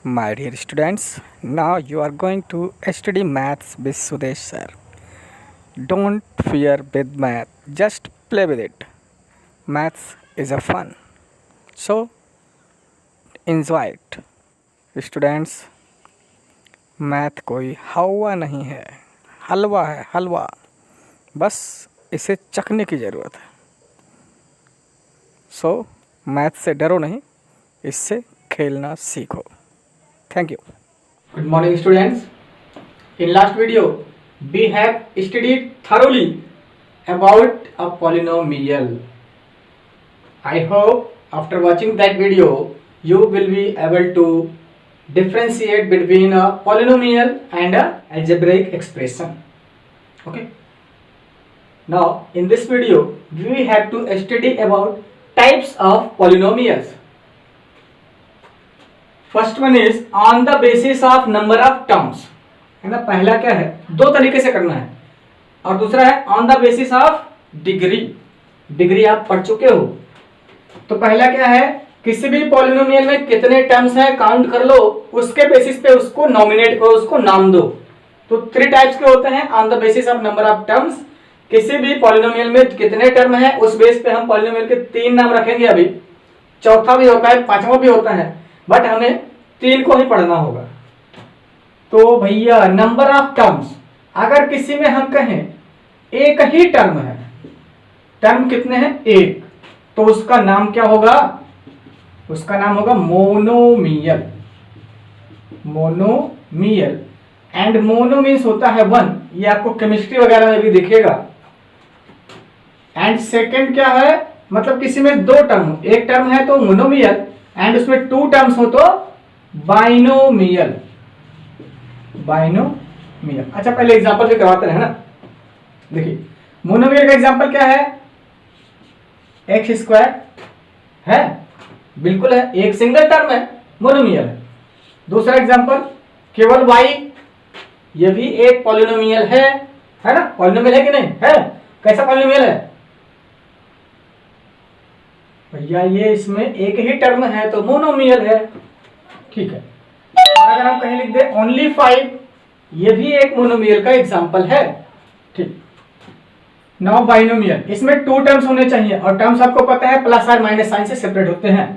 My dear students, now you are going to study maths with Sudesh sir. Don't fear with math, just play with it. Maths is a fun, so enjoy it. Students, math कोई हवा नहीं है, हलवा है हलवा, बस इसे चखने की ज़रूरत है. सो मैथ से डरो नहीं, इससे खेलना सीखो. Thank you. Good morning students. In last video we have studied thoroughly about a polynomial. I hope after watching that video you will be able to differentiate between a polynomial and a algebraic expression. Okay. Now in this video we have to study about types of polynomials. First one is on the basis of number of terms, है ना. पहला क्या है, दो तरीके से करना है, और दूसरा है on the basis of degree. Degree आप पढ़ चुके हो. तो पहला क्या है, किसी भी पॉलिनोमियल में कितने टर्म्स हैं काउंट कर लो, उसके बेसिस पे उसको नॉमिनेट करो, उसको नाम दो. तो थ्री टाइप्स के होते हैं on the basis of number of terms. किसी भी पॉलिनोमियल में कितने टर्म है उस बेस पे हम पॉलिनोमियल के तीन नाम रखेंगे. अभी चौथा भी होता है, पांचवा भी होता है, बट हमें तीन को ही पढ़ना होगा. तो भैया नंबर ऑफ टर्म्स, अगर किसी में हम कहें एक ही टर्म है, टर्म कितने हैं, एक, तो उसका नाम क्या होगा, उसका नाम होगा monomial. Monomial. And mono means होता है वन, ये आपको केमिस्ट्री वगैरह में भी दिखेगा. एंड सेकंड क्या है, मतलब किसी में दो टर्म, एक टर्म है तो मोनोमियल, एंड उसमें टू टर्म्स हो तो बाइनोमियल. बाइनोमियल. अच्छा पहले एग्जांपल भी करवाते हैं ना. देखिए मोनोमियल का एग्जांपल क्या है, एक्स स्क्वायर है, बिल्कुल है, एक सिंगल टर्म है, मोनोमियल है. दूसरा एग्जांपल केवल वाई, ये भी एक पॉलिनोमियल है ना. पॉलिनोमियल है कि नहीं है, कैसा पॉलिनोमियल है भैया, ये इसमें एक ही टर्म है तो मोनोमियल है. ठीक है. और अगर हम कहीं लिख दे ओनली 5, ये भी एक मोनोमियल का एग्जांपल है. ठीक. नाउ बाइनोमियल, इसमें टू टर्म्स होने चाहिए, और टर्म्स आपको पता है प्लस और माइनस साइन से सेपरेट होते हैं.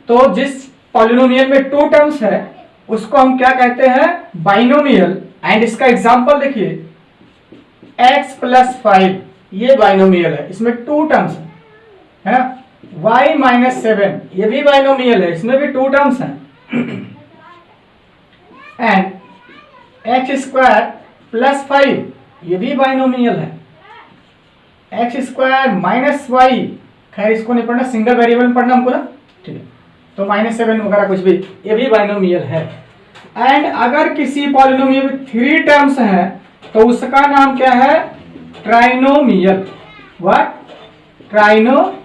तो जिस पॉलिनोमियल में टू टर्म्स है उसको हम क्या कहते हैं, बाइनोमियल. एंड इसका एग्जांपल देखिए, x + 5, ये बाइनोमियल है, इसमें टू टर्म्स है ना. y - 7, ये भी बाइनोमियल है, इसमें भी टू टर्म्स हैं. एंड x² + 5, ये भी बाइनोमियल है. x² - y, खैर इसको नहीं पढ़ना, सिंगल वेरिएबल में पढ़ना हमको ना. ठीक है. तो -7 वगैरह कुछ भी, ये भी बाइनोमियल है. एंड अगर किसी पॉलिनोमियल में थ्री टर्म्स हैं तो उसका नाम क्या है, ट्राइनोमियल. What, trinomial.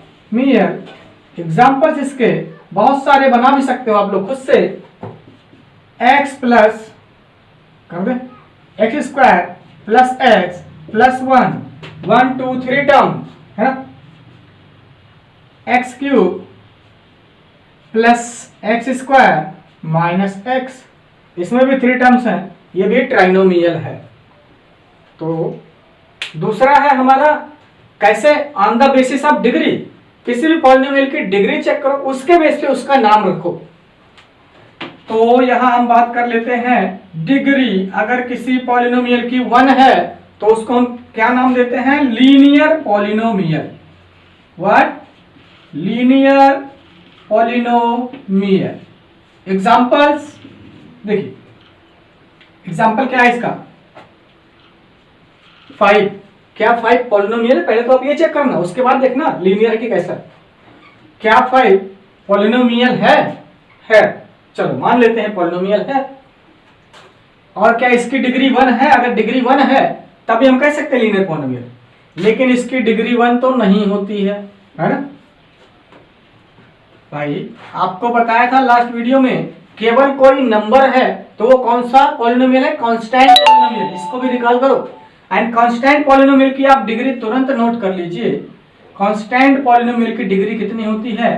एग्जांपल्स इसके बहुत सारे बना भी सकते हो आप लोग खुद से. x प्लस कर दे, x² + x + 1, 1 2 3 टर्म है ना. x³ + x² - x, इसमें भी थ्री टर्म्स हैं, ये भी ट्राइनोमियल है. तो दूसरा है हमारा कैसे, on the basis of degree. किसी भी पॉलिनोमियल की डिग्री चेक करो, उसके बेस पे उसका नाम रखो. तो यहां हम बात कर लेते हैं डिग्री. अगर किसी पॉलिनोमियल की 1 है तो उसको हम क्या नाम देते हैं, linear polynomial. What, linear polynomial. Examples देखिए, एग्जांपल क्या है इसका, 5. क्या 5 पॉलिनोमियल है, पहले तो आप ये चेक करना, उसके बाद देखना लीनियर है कि कैसा. क्या 5 पॉलिनोमियल है. चलो मान लेते हैं पॉलिनोमियल है. और क्या इसकी डिग्री 1 है, अगर डिग्री 1 है तभी हम कह सकते हैं लीनियर पॉलिनोमियल. लेकिन इसकी डिग्री 1 तो नहीं होती है ना भाई. आपको बताया था लास्ट वीडियो में, केवल कोई नंबर है तो वो कौन सा पॉलिनोमियल है, कांस्टेंट पॉलिनोमियल. इसको भी रिकॉल करो. एंड कांस्टेंट पॉलिनोमियल की आप डिग्री तुरंत नोट कर लीजिए. कांस्टेंट पॉलिनोमियल की डिग्री कितनी होती है,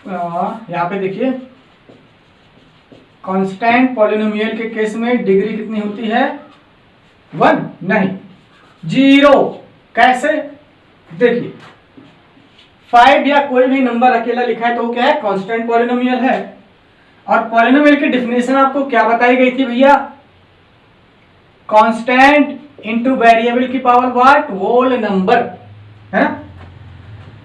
यहाँ पे देखिए कांस्टेंट पॉलिनोमियल के केस में डिग्री कितनी होती है? 1 नहीं, 0। कैसे? देखिए 5 या कोई भी नंबर अकेला लिखा है तो वो क्या है? कांस्टेंट पॉलिनोमियल है। और पॉलिनोमियल की डेफिनेशन आपको क्या बताई गई थी भैया? कांस्टेंट इनटू वेरिएबल की पावर व्हाट? होल नंबर, है ना?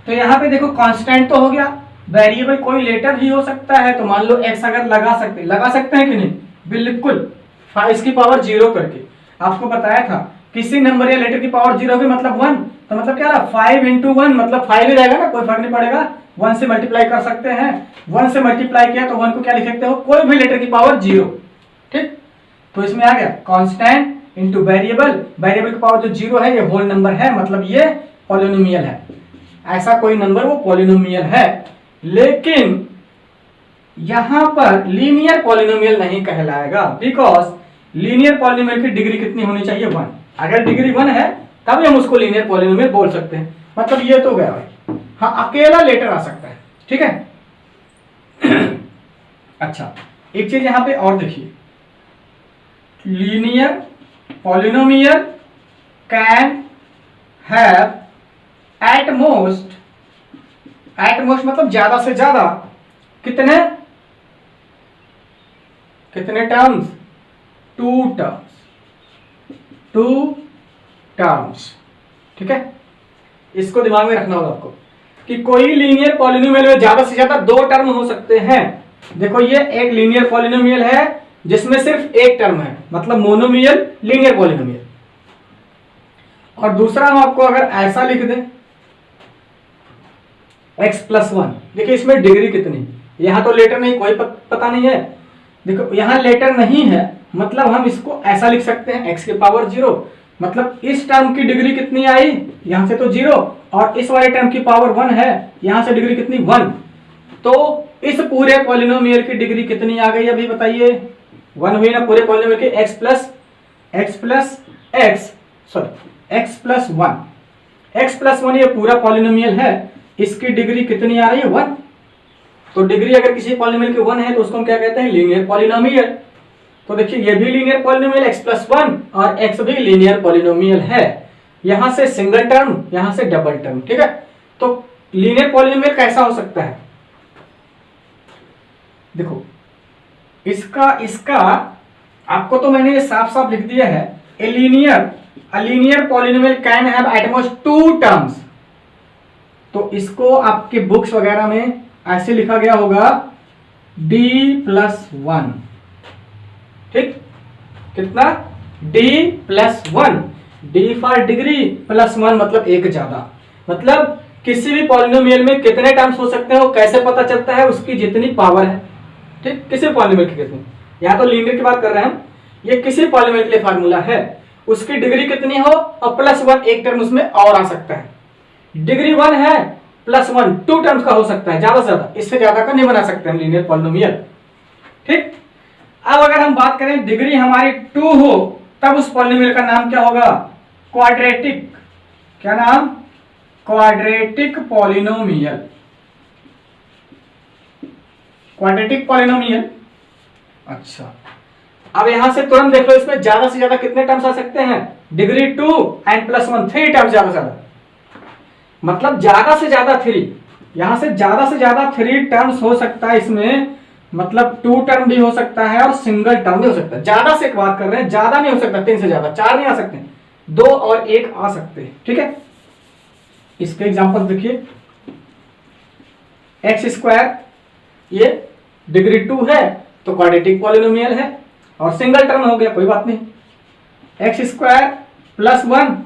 तो यहां पे देखो कांस्टेंट तो हो गया, वेरिएबल कोई लेटर भी हो सकता है, तो मान लो x अगर लगा सकते हैं कि नहीं? बिल्कुल, 5 की पावर 0 करके आपको बताया था किसी नंबर या लेटर की पावर 0 होगी मतलब 1, तो मतलब क्या रहा? 5 इंटू 1 मतलब 5 ही रहेगा ना, कोई फर्क नहीं पड़ेगा। 1 से मल्टीप्लाई कर सकते हैं, 1 से मल्टीप्लाई किया तो 1 को क्या लिख सकते हो? कोई भी लेटर की पावर 0। ठीक, तो इसमें आ गया कांस्टेंट इंटू वेरिएबल, वेरिएबल की पावर जो 0 है ये होल नंबर है, मतलब ये पॉलिनोमियल है। ऐसा कोई नंबर वो पॉलिनोमियल है, लेकिन यहां पर लीनियर पॉलिनोमियल नहीं कहलाएगा, बिकॉज लीनियर पॉलिनोमियल की डिग्री कितनी होनी चाहिए? 1। अगर डिग्री 1 है तभी हम उसको लीनियर पॉलिनोमियल बोल सकते हैं। मतलब ये तो गया भाई, हाँ अकेला लेटर आ सकता है, ठीक है। अच्छा, एक चीज यहां पे और देखिए, linear polynomial can have at most मतलब ज्यादा से ज्यादा कितने टर्म्स? 2 टर्म्स, ठीक है। इसको दिमाग में रखना होगा आपको कि कोई लीनियर पॉलिनोमियल में ज्यादा से ज्यादा 2 टर्म हो सकते हैं। देखो ये एक लीनियर पॉलिनोमियल है जिसमें सिर्फ एक टर्म है, मतलब मोनोमियल लीनियर पॉलिनोमियल। और दूसरा हम आपको अगर ऐसा लिख दें x+1, देखिए इसमें डिग्री कितनी? यहां तो लेटर नहीं, कोई पता नहीं है। देखो यहां लेटर नहीं है, मतलब हम इसको ऐसा लिख सकते हैं x की पावर 0, मतलब इस टर्म की डिग्री कितनी आई? यहां से तो 0, और इस वाले टर्म की पावर 1 है, यहां से डिग्री कितनी? 1। तो इस पूरे पॉलिनोमियल की डिग्री कितनी आ गई अभी बताइए? 1 हुई ना पूरे पॉलिनोमियल की? x प्लस x+1 ये पूरा पॉलिनोमियल है, इसकी डिग्री कितनी आ रही है? 1। तो डिग्री अगर किसी पॉलिनोमियल की 1 है तो उसको हम क्या कहते हैं? Linear polynomial. तो देखिए ये भी लीनियर पॉलिनोमियल x+1 और x भी लीनियर पॉलिनोमियल है। यहां से सिंगल टर्म, यहां से डबल टर्म, ठीक है। तो लीनियर पॉलिनोमियल कैसा हो सकता है? देखो इसका आपको तो मैंने ये साफ साफ लिख दिया है, a linear polynomial can have at most 2 terms. तो इसको आपके बुक्स वगैरह में ऐसे लिखा गया होगा d+1, ठीक, कितना? d+1, d फॉर डिग्री +1 मतलब एक ज्यादा। मतलब किसी भी पॉलिनोमियल में कितने टर्म्स हो सकते हैं वो कैसे पता चलता है? उसकी जितनी पावर है, ठीक, किसी पॉलिनोमियल की कितनी। यहां तो लीनियर की बात कर रहे हैं हम, ये किसी पॉलिनोमियल के लिए फार्मूला है, उसकी डिग्री कितनी हो और +1 एक टर्म उसमें और आ सकता है। डिग्री 1 है, +1 2 टर्म्स का हो सकता है ज्यादा से ज्यादा, इससे ज्यादा का नहीं बना सकते हम लीनियर पॉलिनोमियल, ठीक। अब अगर हम बात करें डिग्री हमारी 2 हो तब उस पॉलिनोमियल का नाम क्या होगा? क्वाड्रेटिक। क्या नाम? Quadratic polynomial. Quadratic polynomial. अच्छा, अब यहां से तुरंत देख लो इसमें ज्यादा से ज्यादा कितने टर्म्स आ सकते हैं? डिग्री 2 एंड +1 3 टर्म्स ज्यादा से ज्यादा, मतलब ज्यादा से ज्यादा 3। यहां से ज्यादा 3 टर्म्स हो सकता है इसमें, मतलब 2 टर्म भी हो सकता है और सिंगल टर्म भी हो सकता है। ज्यादा से बात कर रहे हैं, ज्यादा नहीं हो सकता 3 से ज्यादा, 4 नहीं आ सकते, 2 और 1 आ सकते हैं, ठीक है। इसके एग्जांपल देखिए, x², ये डिग्री 2 है तो क्वाड्रेटिक पॉलिनोमियल है और सिंगल टर्म हो गया, कोई बात नहीं। x² +1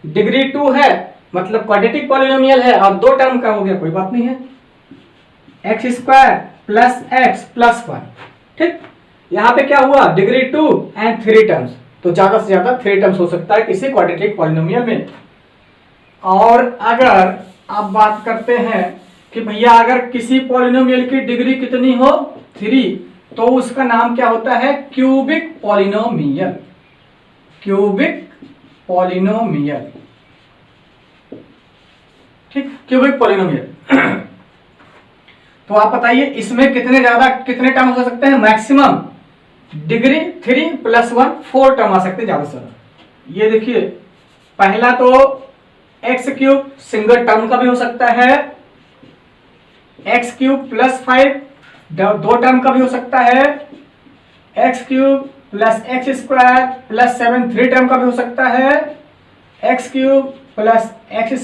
डिग्री 2 है मतलब क्वाड्रेटिक पॉलिनोमियल है और 2 टर्म का हो गया, कोई बात नहीं है। x² + x+1, ठीक। यहां पे क्या हुआ? डिग्री 2 एंड 3 टर्म्स, तो ज्यादा से ज्यादा 3 टर्म्स हो सकता है किसी क्वाड्रेटिक पॉलिनोमियल में। और अगर आप बात करते हैं कि भैया अगर किसी पॉलिनोमियल की डिग्री कितनी हो? 3, तो उसका नाम क्या होता है? Cubic polynomial. क्यूबिक पॉलिनोमियल, ठीक, क्यूबिक पॉलिनोमियल। तो आप बताइए इसमें कितने टर्म हो सकते हैं मैक्सिमम? डिग्री 3 + 1 4 टर्म आ सकते हैं ज्यादा से ज्यादा। ये देखिए पहला तो x³ सिंगल टर्म का भी हो सकता है, x³ + 5 दो टर्म का भी हो सकता है, x³ + x² + 7 3 टर्म का भी हो सकता है, x³ + x²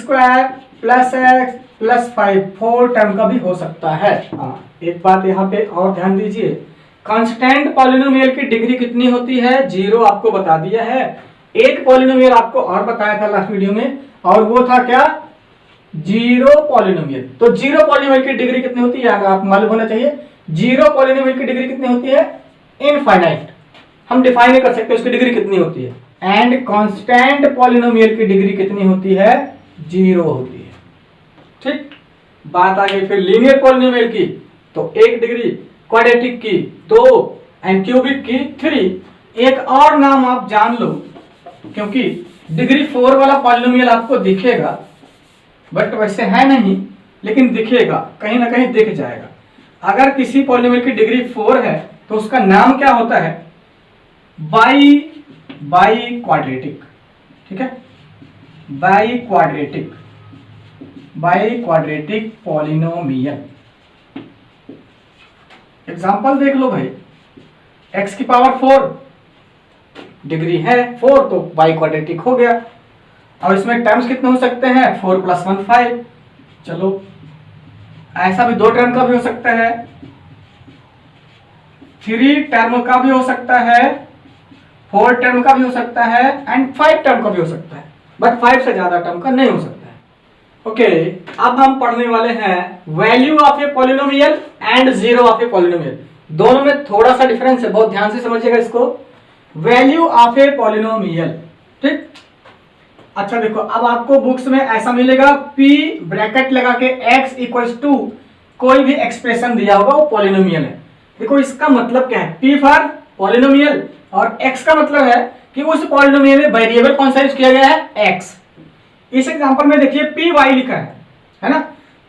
+ x + 5 4 टर्म का भी हो सकता है। हाँ, एक बात यहाँ पे और ध्यान दीजिए, कांस्टेंट पॉलिनोमियल की डिग्री कितनी होती है? 0 आपको बता दिया है। एक पॉलिनोमियल आपको और बताया था लास्ट वीडियो में, और वो था क्या? 0 पॉलिनोमियल। तो 0 पॉलिनोमियल की डिग्री कितनी होती है आप मालूम होना चाहिए। 0 पॉलिनोमियल की डिग्री कितनी होती है? इनफाइनाइट। हम डिफाइन नहीं कर सकते उसकी डिग्री कितनी होती है। एंड कांस्टेंट पॉलिनोमियल की डिग्री कितनी होती है? 0 होती है। ठीक, बात आ गई फिर लीनियर पॉलिनोमियल की, तो 1 डिग्री, क्वाड्रेटिक की 2 एंड क्यूबिक की 3। एक और नाम आप जान लो, क्योंकि डिग्री 4 वाला पॉलिनोमियल आपको दिखेगा, बट वैसे है नहीं, लेकिन दिखेगा, कहीं ना कहीं दिख जाएगा। अगर किसी पॉलिनोमियल की डिग्री 4 है तो उसका नाम क्या होता है? By quadratic. ठीक है, बाई क्वाड्रेटिक पॉलिनोमियल। एग्जांपल देख लो भाई, x⁴ डिग्री है 4 तो बाई क्वाड्रेटिक हो गया। और इसमें टर्म्स कितने हो सकते हैं? 4 + 1 5। चलो ऐसा भी 2 टर्म का भी हो सकता है, 3 टर्म का भी हो सकता है, 4 टर्म का भी हो सकता है एंड 5 टर्म का भी हो सकता है, बट 5 से ज्यादा टर्म का नहीं हो सकता है। ओके, अब हम पढ़ने वाले हैं value of a polynomial and zero of a polynomial. दोनों में थोड़ा सा डिफरेंस है, बहुत ध्यान से समझिएगा इसको। वैल्यू ऑफ ए पॉलिनोमियल, ठीक। अच्छा देखो, अब आपको बुक्स में ऐसा मिलेगा p ब्रैकेट लगा के x = कोई भी एक्सप्रेशन दिया होगा वो पॉलिनोमियल है। देखो इसका मतलब क्या है, p फॉर पॉलिनोमियल और x का मतलब है कि उस पॉलिनोमियल में वेरिएबल कौन सा यूज किया गया है? x। इस एग्जांपल में देखिए पी वाई लिखा है ना,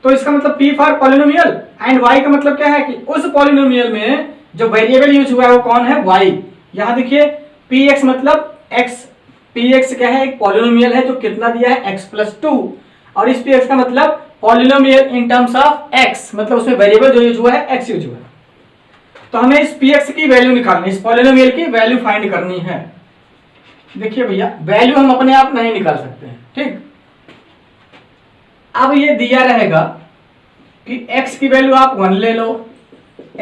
तो इसका मतलब p for polynomial and y का मतलब क्या है कि उस पॉलिनोमियल में जो वेरिएबल यूज हुआ है वो कौन है? y। यहां देखिए px मतलब x, px क्या है? एक पॉलिनोमियल है जो कितना दिया है? x + 2। और इस px का मतलब polynomial in terms of x, मतलब उसमें वेरिएबल जो यूज हुआ है x यूज हुआ है। तो हमें इस px की वैल्यू निकालनी है, इस पॉलिनोमियल की वैल्यू फाइंड करनी है। देखिए भैया, वैल्यू हम अपने आप नहीं निकाल सकते हैं, ठीक। अब ये दिया रहेगा कि x की वैल्यू आप 1 ले लो,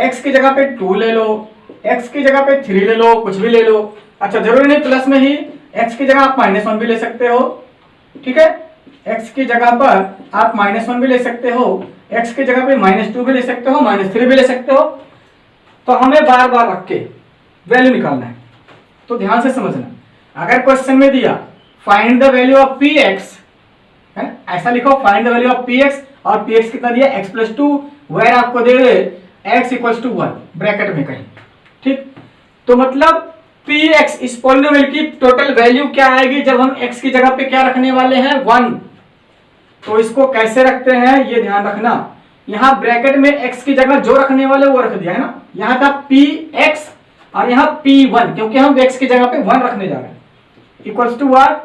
x की जगह पे 2 ले लो, x की जगह पे 3 ले लो, कुछ भी ले लो। अच्छा, जरूरी नहीं प्लस में ही, x की जगह आप -1 भी ले सकते हो, ठीक है। x की जगह पर आप -1 भी ले सकते हो, x की जगह पे -2 भी ले सकते हो, -3 भी ले सकते हो। तो हमें बार बार रख के वैल्यू निकालना है, तो ध्यान से समझना। अगर क्वेश्चन में दिया find the value of px, है ऐसा लिखो, find the value of px, और px कितना दिया? x + 2, वेर आपको दे x = 1 ब्रैकेट में कहीं, ठीक। तो मतलब px इस पॉलिनोमियल की टोटल वैल्यू क्या आएगी जब हम x की जगह पे क्या रखने वाले हैं? 1। तो इसको कैसे रखते हैं ये ध्यान रखना। यहां ब्रैकेट में x की जगह जो रखने वाले वो रख दिया है ना, यहां था px और यहां p1, क्योंकि हम x की जगह पे 1 रखने जा रहे हैं, equals to what?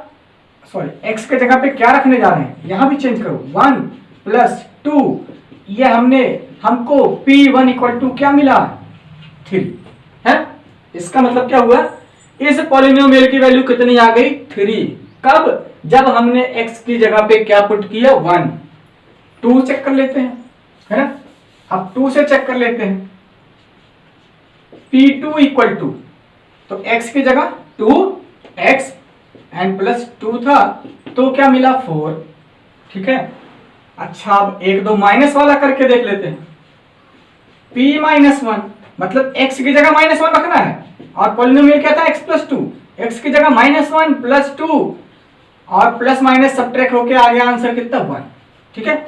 Sorry, x की जगह पे क्या रखने जा रहे हैं? यहां भी चेंज करो, 1 + 2। ये हमको p1 = क्या मिला? 3 है। इसका मतलब क्या हुआ? इस पॉलिनोमियल की वैल्यू कितनी आ गई? 3। कब? जब हमने x की जगह पे क्या पुट किया? 1। 2 चेक कर लेते हैं, है ना। अब 2 से चेक कर लेते हैं, p2 = तो x की जगह 2x एंड +2 था, तो क्या मिला? 4, ठीक है। अच्छा, अब 1 2 माइनस वाला करके देख लेते हैं। p-1 मतलब x की जगह -1 रखना है, और पॉलिनोमियल क्या था? x + 2, x की जगह -1 + 2 और प्लस माइनस सब्ट्रैक्ट होके आ गया आंसर कितना? 1, ठीक है।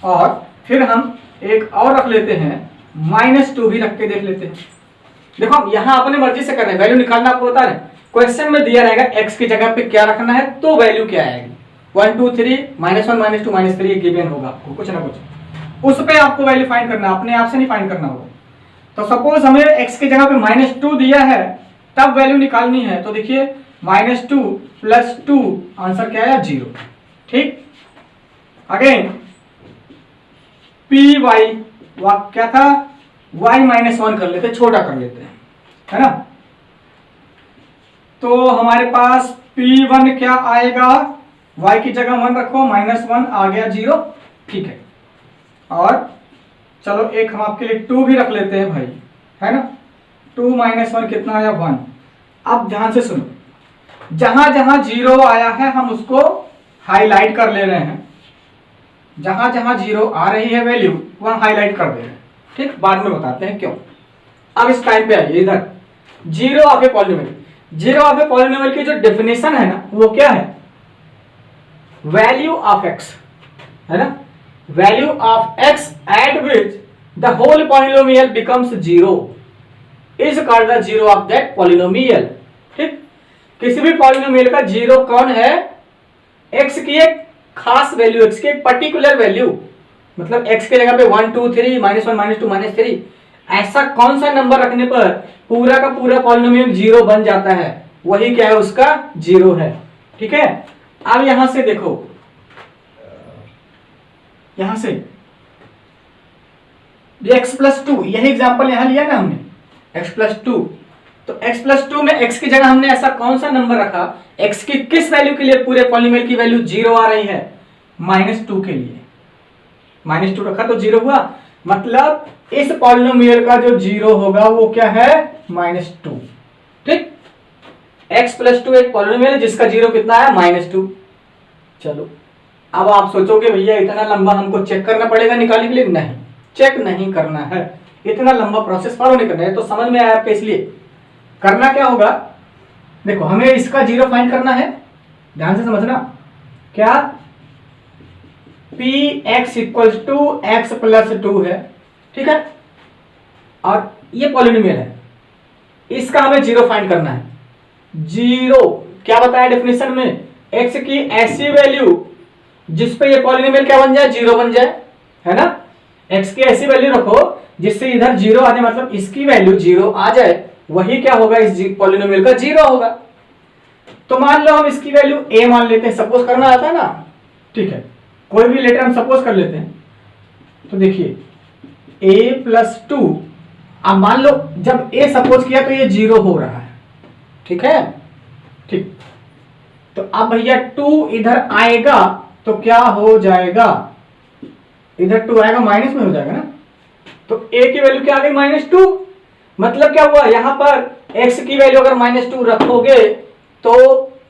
और फिर हम एक और रख लेते हैं, -2 भी रख के देख लेते हैं। देखो यहां अपने मर्जी से कर रहे हैं, वैल्यू निकालना आपको बता रहे हैं। क्वेश्चन में दिया रहेगा x की जगह पे क्या रखना है, तो वैल्यू क्या आएगी? 1 2 3 -1 -2 -3 गिवन होगा आपको कुछ ना कुछ। उस पे आपको वैल्यू फाइंड करना, अपने आप से नहीं फाइंड करना होगा। तो सपोज हमें x की जगह पे -2 दिया है, तब वैल्यू निकालनी है। तो देखिए -2 + 2 आंसर क्या आया 0। ठीक, अगेन पी वाई क्या था, y-1 कर लेते, छोटा कर लेते हैं, है ना। तो हमारे पास P1 क्या आएगा, y की जगह 1 रखो, -1 आ गया 0। ठीक है, और चलो एक हम आपके लिए 2 भी रख लेते हैं भाई, है ना। 2 - 1 कितना आया 1। अब ध्यान से सुनो, जहां जहां 0 आया है हम उसको हाईलाइट कर ले रहे हैं, जहां जहां 0 आ रही है वैल्यू वहां हाईलाइट कर दे रहे हैं। ठीक, बाद में बताते हैं क्यों। अब इस टाइम पे आइए इधर, zero of a polynomial. Zero of a polynomial की जो डेफिनेशन है ना, वो क्या है, वैल्यू ऑफ एक्स, है ना, value of x at which the whole polynomial becomes zero is called the zero of that polynomial. ठीक, किसी भी पॉलिनोमियल का जीरो कौन है, एक्स की एक खास वैल्यू, एक्स की एक पर्टिकुलर वैल्यू, मतलब एक्स के जगह पे 1 2 3 -1 -2 -3, ऐसा कौन सा नंबर रखने पर पूरा का पूरा पॉलिनोमियल जीरो बन जाता है, वही क्या है, उसका जीरो है। ठीक है, अब यहां से देखो, यहां से x + 2, यही एग्जांपल यहां लिया ना हमने, x + 2। तो x + 2 में x की जगह हमने ऐसा कौन सा नंबर रखा, x की किस वैल्यू के लिए पूरे पॉलिनोमियल की वैल्यू जीरो आ रही है, -2 के लिए। -2 रखा तो जीरो हुआ, मतलब इस पॉलिनोमियल का जो जीरो होगा वो क्या है, -2। ठीक, x + 2 एक पॉलिनोमियल है जिसका जीरो कितना है, -2। चलो, अब आप सोचोगे भैया इतना लंबा हमको चेक करना पड़ेगा निकालने के लिए, नहीं, चेक नहीं करना है, इतना लंबा प्रोसेस फॉलो नहीं करना है। तो समझ में आया आपके, इसलिए करना क्या होगा, देखो हमें इसका जीरो फाइंड करना है, ध्यान से समझना, क्या Px = x + 2 है। ठीक है, और ये पॉलिनोमियल है, इसका हमें जीरो फाइंड करना है। जीरो क्या बताया डेफिनेशन में, x की ऐसी वैल्यू जिस पे ये पॉलिनोमियल क्या बन जाए, जीरो बन जाए, है ना। x की ऐसी वैल्यू रखो जिससे इधर जीरो आ जाए, मतलब इसकी वैल्यू जीरो आ जाए, वही क्या होगा, इस पॉलिनोमियल का जीरो होगा। तो मान लो हम इसकी वैल्यू a मान लेते हैं, सपोज करना आता है ना। ठीक है, कोई भी लेटर हम सपोज कर लेते हैं। तो देखिए a + 2, अब मान लो जब a सपोज किया तो ये जीरो हो रहा है। ठीक है, ठीक, तो अब भैया 2 इधर आएगा तो क्या हो जाएगा, इधर 2 आएगा माइनस में हो जाएगा ना। तो a की वैल्यू क्या आ गई, -2, मतलब क्या हुआ, यहां पर x की वैल्यू अगर -2 रखोगे तो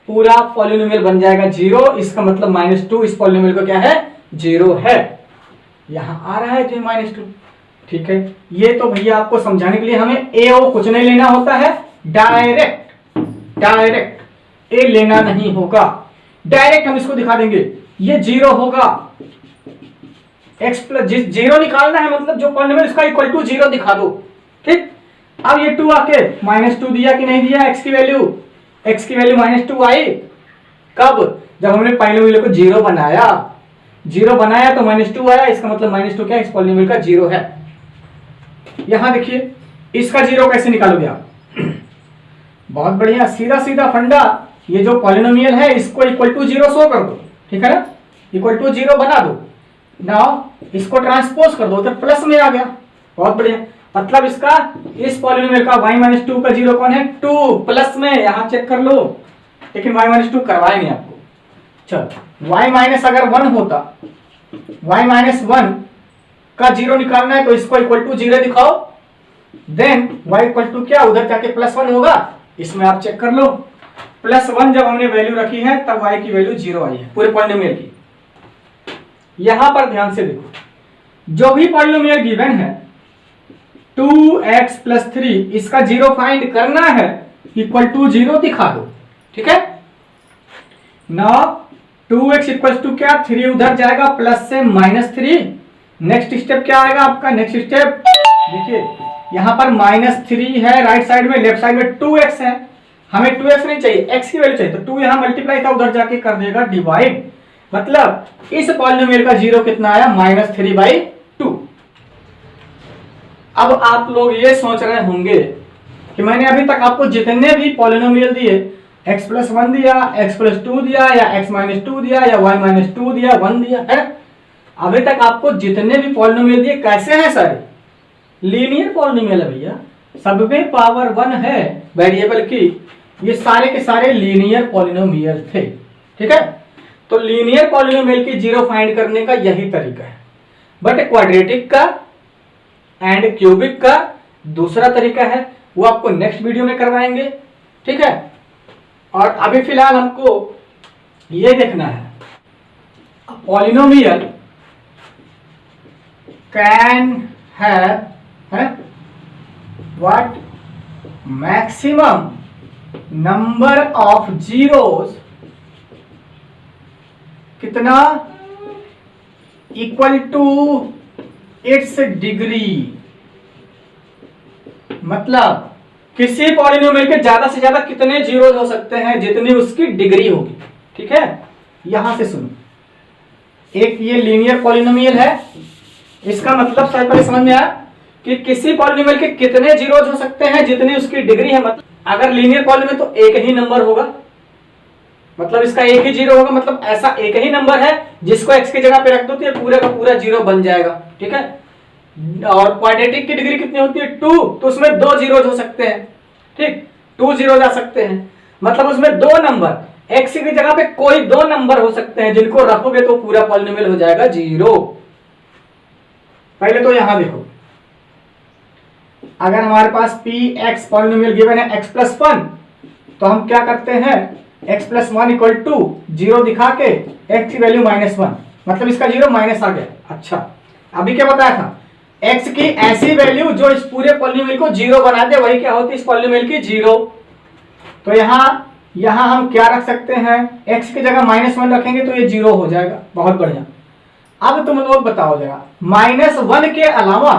पूरा पॉलिनोमियल बन जाएगा जीरो, इसका मतलब -2 इस पॉलिनोमियल को क्या है, जीरो है। यहां आ रहा है जो -2। ठीक है, ये तो भैया आपको समझाने के लिए हमें ए ओ कुछ नहीं लेना होता है, डायरेक्ट ए लेना नहीं होगा, डायरेक्ट हम इसको दिखा देंगे, ये जीरो होगा। x + जीरो निकालना है, मतलब जो पॉलिनोमियल इसका इक्वल टू जीरो दिखा दो। ठीक, अब ये 2 आके -2 दिया कि नहीं दिया, x की वैल्यू -2 आई कब, जब हमने पॉलिनोमियल को जीरो बनाया, तो -2 आया, इसका मतलब -2 क्या है, इस पॉलिनोमियल का जीरो है। यहां देखिए इसका जीरो कैसे निकालोगे आप, बहुत बढ़िया, सीधा सीधा फंडा, ये जो पॉलिनोमियल है इसको इक्वल टू जीरो शो कर दो। ठीक है ना, इक्वल टू जीरो बना दो, नाउ इसको ट्रांसपोज कर दो, तो प्लस में आ गया, बहुत बढ़िया। मतलब इसका, इस पॉलिनोमियल का y - 2 का जीरो कौन है, 2 प्लस में, यहां चेक कर लो, लेकिन y - 2 करवाए नहीं आपको। चलो y- अगर 1 होता, y - 1 का जीरो निकालना है तो इसको इक्वल टू जीरो दिखाओ, देन y = क्या, उधर जाके +1 होगा, इसमें आप चेक कर लो, +1 जब हमने वैल्यू रखी है तब y की वैल्यू जीरो आई है पूरे पॉलिनोमियल की। यहां पर ध्यान से देखो, जो भी पॉलिनोमियल गिवन है 2x + 3, इसका जीरो फाइंड करना है, इक्वल टू जीरो दिखा दो। ठीक है, नाउ 2x = क्या, 3 उधर जाएगा, प्लस से -3, नेक्स्ट स्टेप क्या आएगा आपका, नेक्स्ट स्टेप देखिए यहां पर -3 है राइट साइड में, लेफ्ट साइड में 2x है, हमें 2x नहीं चाहिए, x की वैल्यू चाहिए, तो 2 यहां मल्टीप्लाई था, उधर जाके कर देगा डिवाइड, मतलब इस पॉलिनोमियल का जीरो कितना आया, -3/2। अब आप लोग ये सोच रहे होंगे कि मैंने अभी तक आपको जितने भी पॉलिनोमियल दिए, x+1 दिया, x+2 दिया, या x-2 दिया, या y-2 दिया, 1 दिया है, अभी तक आपको जितने भी पॉलिनोमियल दिए कैसे हैं सर? लीनियर पॉलिनोमियल है भैया, सब में पावर 1 है वेरिएबल की, ये सारे के सारे लीनियर पॉलिनोमियल थे। ठीक है, तो लीनियर पॉलिनोमियल की जीरो फाइंड करने का यही तरीका है। बट क्वाड्रेटिक का एंड क्यूबिक का दूसरा तरीका है, वो आपको नेक्स्ट वीडियो में करवाएंगे। ठीक है, और अभी फिलहाल हमको ये देखना है polynomial can have what maximum number of zeros कितना इक्वल टू इट्स डिग्री। मतलब किसी पॉलिनोमियल के ज्यादा से ज्यादा कितने जीरोस हो सकते हैं, जितनी उसकी डिग्री होगी। ठीक है, यहां से सुनो, एक ये लीनियर पॉलिनोमियल है, इसका मतलब शायद पहले समझ में आया कि किसी पॉलिनोमियल के कितने जीरोस हो सकते हैं जितनी उसकी डिग्री है। मतलब अगर लीनियर पॉलिनोमियल तो एक ही नंबर होगा, मतलब इसका एक ही जीरो होगा, मतलब ऐसा एक ही नंबर है जिसको x की जगह पे रख दो तो ये पूरा का पूरा जीरो बन जाएगा। ठीक है, और क्वाड्रेटिक की डिग्री कितनी होती है 2, तो उसमें 2 जीरोस हो सकते हैं। ठीक, 2 जीरोस आ सकते हैं, मतलब उसमें 2 नंबर x की जगह पे कोई 2 नंबर हो सकते हैं जिनको रखोगे तो पूरा पॉलिनोमियल हो जाएगा जीरो। पहले तो यहां देखो, अगर हमारे पास px पॉलिनोमियल गिवन है x+1, तो हम क्या करते हैं x+1 इक्वल टू 0 दिखा के x की वैल्यू -1, मतलब इसका जीरो माइनस आ गया। अच्छा, अभी क्या बताया था, x की ऐसी वैल्यू जो इस पूरे पॉलिनोमियल को जीरो बना दे वही क्या होती है इस पॉलिनोमियल की जीरो। तो यहां हम क्या रख सकते हैं, x की जगह -1 रखेंगे तो ये जीरो हो जाएगा। बहुत बढ़िया। अब तुम लोग बताओ जरा, -1 के अलावा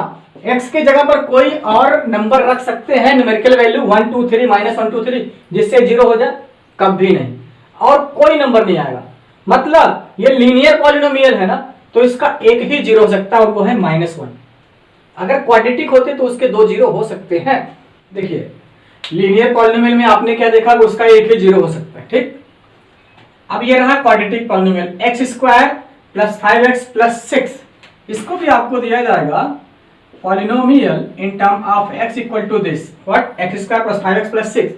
x की जगह पर कोई और नंबर रख सकते हैं न्यूमेरिकल वैल्यू 1 2 3 -1 2 3 जिससे जीरो हो जाए? कभी नहीं, और कोई नंबर नहीं आएगा। मतलब ये लीनियर पॉलिनोमियल है ना, तो इसका एक ही जीरो हो सकता है और वो है -1। अगर क्वाड्रेटिक होते तो उसके 2 जीरो हो सकते हैं। देखिए लीनियर पॉलिनोमियल में आपने क्या देखा, उसका एक ही जीरो हो सकता है। ठीक, अब ये रहा क्वाड्रेटिक पॉलिनोमियल x² + 5x + 6, इसको भी आपको दिया जाएगा polynomial in term of x equal to this what x² + 5x + 6।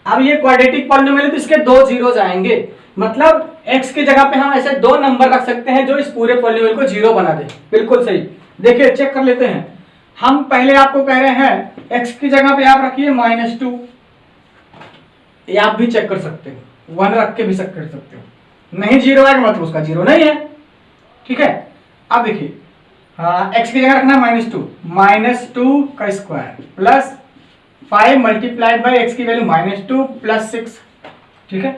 अब ये क्वाड्रेटिक पॉलिनोमियल है तो इसके 2 जीरोस आएंगे, मतलब x की जगह पे हम ऐसे 2 नंबर रख सकते हैं जो इस पूरे पॉलिनोमियल को जीरो बना दे। बिल्कुल सही। देखिए चेक कर लेते हैं, हम पहले आपको कह रहे हैं x की जगह पे आप रखिए -2, ये आप भी चेक कर सकते हो, 1 रख के भी चेक कर सकते हो। नहीं जीरो आएगा मतलब उसका जीरो नहीं है। ठीक है, अब देखिए x की जगह रखना -2, -2 का square plus 5 multiplied by x की वैल्यू -2 + 6। ठीक है,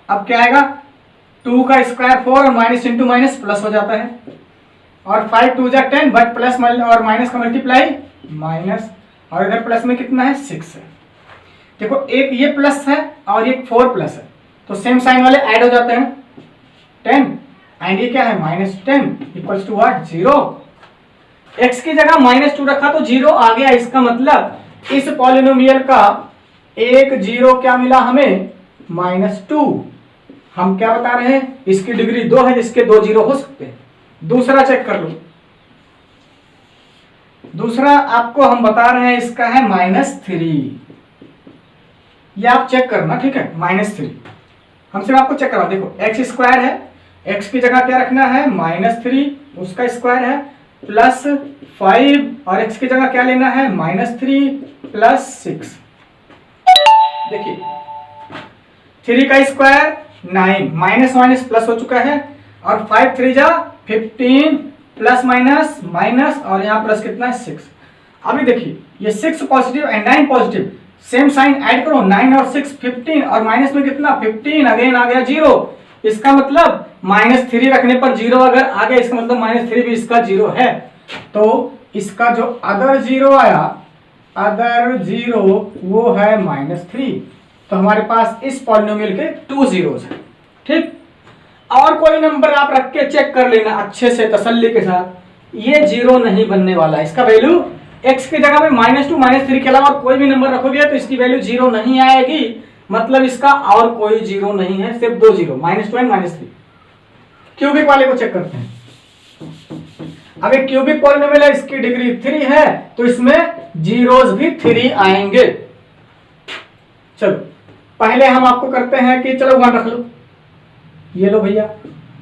अब क्या आएगा, 2 का स्क्वायर 4 और माइनस इंटू माइनस प्लस हो जाता है, और 5 2 जा 10, बट प्लस और माइनस का मल्टीप्लाई माइनस, और इधर प्लस में कितना है 6 है। देखो एक ये प्लस है और ये 4 प्लस है, तो सेम साइन वाले ऐड हो जाते हैं 10, एंड ये क्या है -10 इक्वल्स टू व्हाट 0। x की जगह -2 रखा तो 0 आ गया, इसका मतलब इस पॉलिनोमियल का एक जीरो क्या मिला हमें -2। हम क्या बता रहे हैं, इसकी डिग्री 2 है जिसके 2 जीरो हो सकते हैं। दूसरा चेक कर लो, दूसरा आपको हम बता रहे हैं इसका है -3, ये आप चेक करना। ठीक है, -3 हम सिर्फ आपको चेक करवा। देखो x² है, x की जगह क्या रखना है -3, उसका स्क्वायर है +5, और x की जगह क्या लेना है -3 + 6। देखिए 3 का स्क्वायर 9, माइनस माइनस प्लस हो चुका है, और 5 3 जा 15, प्लस माइनस माइनस, और यहाँ प्लस कितना है 6। अभी देखिए ये 6 positive and 9 positive, same sign add करो, 9 और 6 15, और माइनस में कितना 15, अगेन आ गया 0। इसका मतलब -3 रखने पर 0 अगर आ गया, इसका मतलब -3 भी इसका 0 है। तो इसका जो अदर 0 आया, अदर 0 वो है -3। तो हमारे पास इस पॉलिनोमियल के 2 जीरोस हैं। ठीक, और कोई नंबर आप रख के चेक कर लेना अच्छे से तसल्ली के साथ, ये 0 नहीं बनने वाला है, इसका वैल्यू x की जगह पे -2 -3 के अलावा और कोई भी नंबर रखोगे तो इसकी वैल्यू 0 नहीं आएगी, मतलब इसका और कोई 0 नहीं है, सिर्फ 2 0, -2 एंड -3। क्यूबिक वाले को चेक करते हैं। अब एक क्यूबिक पॉलिनोमियल है, इसकी डिग्री 3 है, तो इसमें जीरोस भी 3 आएंगे। चलो पहले हम आपको करते हैं कि चलो 1 रख लो, ये लो भैया,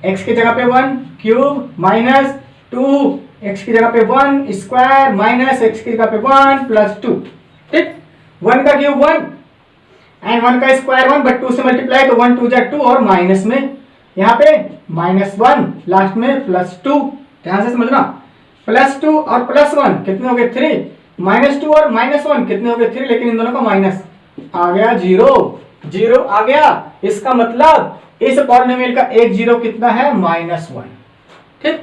x की जगह पे 1 क्यूब माइनस 2, x की जगह पे 1 स्क्वायर माइनस x की जगह पे 1 प्लस 2। ठीक, 1 का क्यूब 1 एंड 1 का स्क्वायर 1, बट 2 से मल्टीप्लाई तो 1 2 जा 2 और माइनस में यहाँ पे -1 लास्ट में प्लस 2। ध्यान से समझना, +2 और +1 कितने हो गए 3, -2 और -1 कितने हो गए 3, लेकिन इन दोनों का माइनस आ गया 0, 0 आ गया। इसका मतलब इस पॉलिनोमियल का एक 0 कितना है -1। ठीक,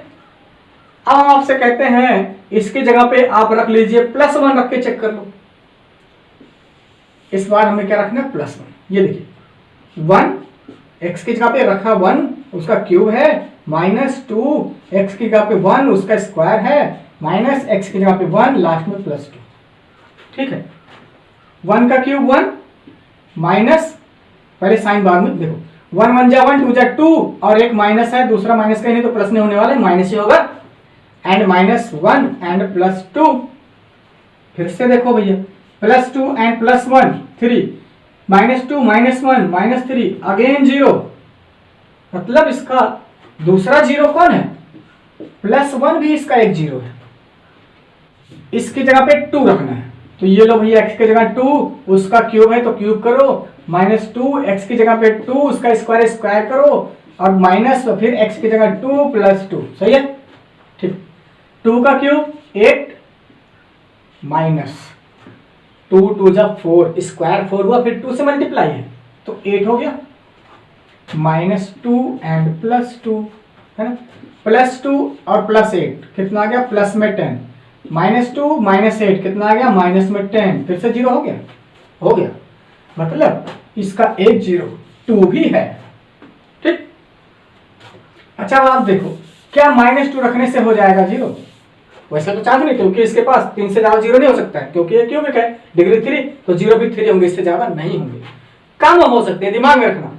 अब हम आपसे कहते हैं इसकी जगह पे आप रख लीजिए +1, रख के चेक कर लो। इस बार हमें क्या रखना है +1। ये देखिए 1 x की जगह पे रखा 1, उसका क्यूब है, -2 x की जगह पे 1 उसका स्क्वायर है, माइनस x की जगह पे 1 लास्ट में +2। ठीक है, 1 का क्यूब 1 माइनस, पहले साइन बाद में देखो, 1 1 जा 1 2 जा 2 और एक माइनस है, दूसरा माइनस का नहीं तो प्लस नहीं होने वाला है, माइनस ही होगा, एंड -1 एंड +2। फिर से देखो भैया, +2 एंड +1 3, -2 -1 -3 अगेन 0, मतलब इसका दूसरा 0 कौन है, +1 भी इसका एक 0 है। इसकी जगह पे 2 रखना है, तो ये लो भैया x की जगह 2 उसका क्यूब है तो क्यूब करो, -2 x की जगह पे 2 उसका स्क्वायर स्क्वायर करो और माइनस फिर x की जगह 2 + 2। सही है, ठीक, 2 का क्यूब 8 माइनस 2 2 जा 4 स्क्वायर 4 हुआ, फिर 2 से मल्टीप्लाई है तो 8 हो गया, -2 एंड +2 है ना, +2 और +8 कितना आ गया, प्लस में 10, -2 -8 कितना आ गया, माइनस में 10, फिर से 0 हो गया, हो गया, मतलब इसका एक 0 2 भी है। ठीक, अच्छा अब आप देखो क्या -2 रखने से हो जाएगा 0, वैसे तो चांस नहीं, क्योंकि इसके पास 3 से ज्यादा 0 नहीं हो सकता है, क्योंकि ये क्यूबिक है, डिग्री 3, तो 0 भी 3 होंगे, इससे ज्यादा नहीं होंगे, कम हो सकते हैं, दिमाग में रखना,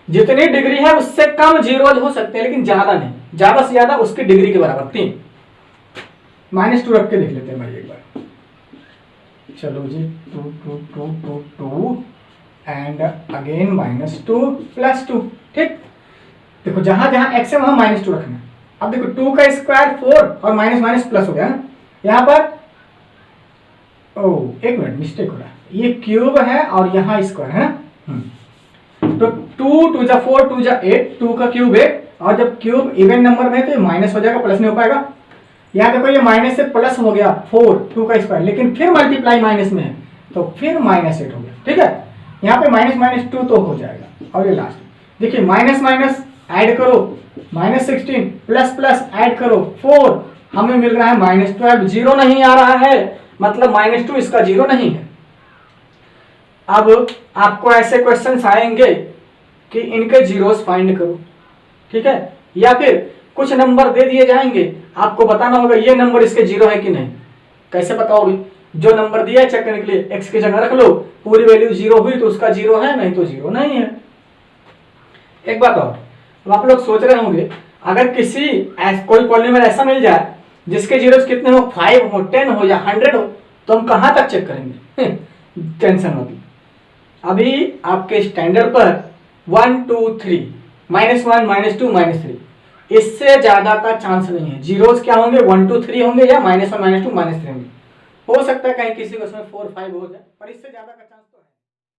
जितनी डिग्री है उससे कम जीरोज हो सकते हैं, लेकिन ज्यादा नहीं, ज्यादा से ज्यादा उसकी डिग्री के बराबर 3। -2 रख के देख लेते हैं भाई एक बार, चलो जी 2 2 2 2 2 एंड अगेन -2 +2। ठीक, देखो जहां जहां x है वहां -2 रखना है। अब देखो 2 का स्क्वायर 4 और माइनस माइनस प्लस हो गया ना, यहाँ पर एक मिनट मिस्टेक हो रहा है, ये क्यूब है और यहाँ स्क्वायर है ना, तो 2 2 जा 4 2 जा 8, 2 का क्यूब 8, और जब क्यूब इवन नंबर में है तो ये माइनस हो जाएगा, प्लस नहीं हो पाएगा। यहाँ देखो ये माइनस से प्लस हो गया 4 2 का स्क्वायर, लेकिन फिर मल्टीप्लाई माइनस में है तो फिर -8 हो गया। ठीक है, यहाँ पे -2 तो हो जाएगा, और ये लास्ट देखिए माइनस माइनस ऐड करो -16 प्लस प्लस ऐड करो 4, हमें मिल रहा है -12, 0 नहीं आ रहा है, मतलब -2 इसका 0 नहीं है। अब आपको ऐसे क्वेश्चंस आएंगे कि इनके जीरोस फाइंड करो, ठीक है, या फिर कुछ नंबर दे दिए जाएंगे, आपको बताना होगा ये नंबर इसके 0 है कि नहीं। कैसे बताओगे, जो नंबर दिया है चेक करने के लिए x की जगह रख लो, पूरी वैल्यू 0 हुई तो उसका 0 है, नहीं तो 0 नहीं है। एक बात और, अब आप लोग सोच रहे होंगे अगर किसी कोई पॉलिनोमियल ऐसा मिल जाए जिसके जीरोस कितने हो, 5 हो 10 हो या 100 हो, तो हम कहां तक चेक करेंगे टेंशन होगी। अभी आपके स्टैंडर्ड पर 1 2 3 -1 -2 -3, इससे ज्यादा का चांस नहीं है। जीरोस क्या होंगे, 1 2 3 होंगे या -1 -2 -3 होंगे। हो सकता है कहीं किसी को उसमें 4 5 हो जाए, पर इससे ज्यादा का चांस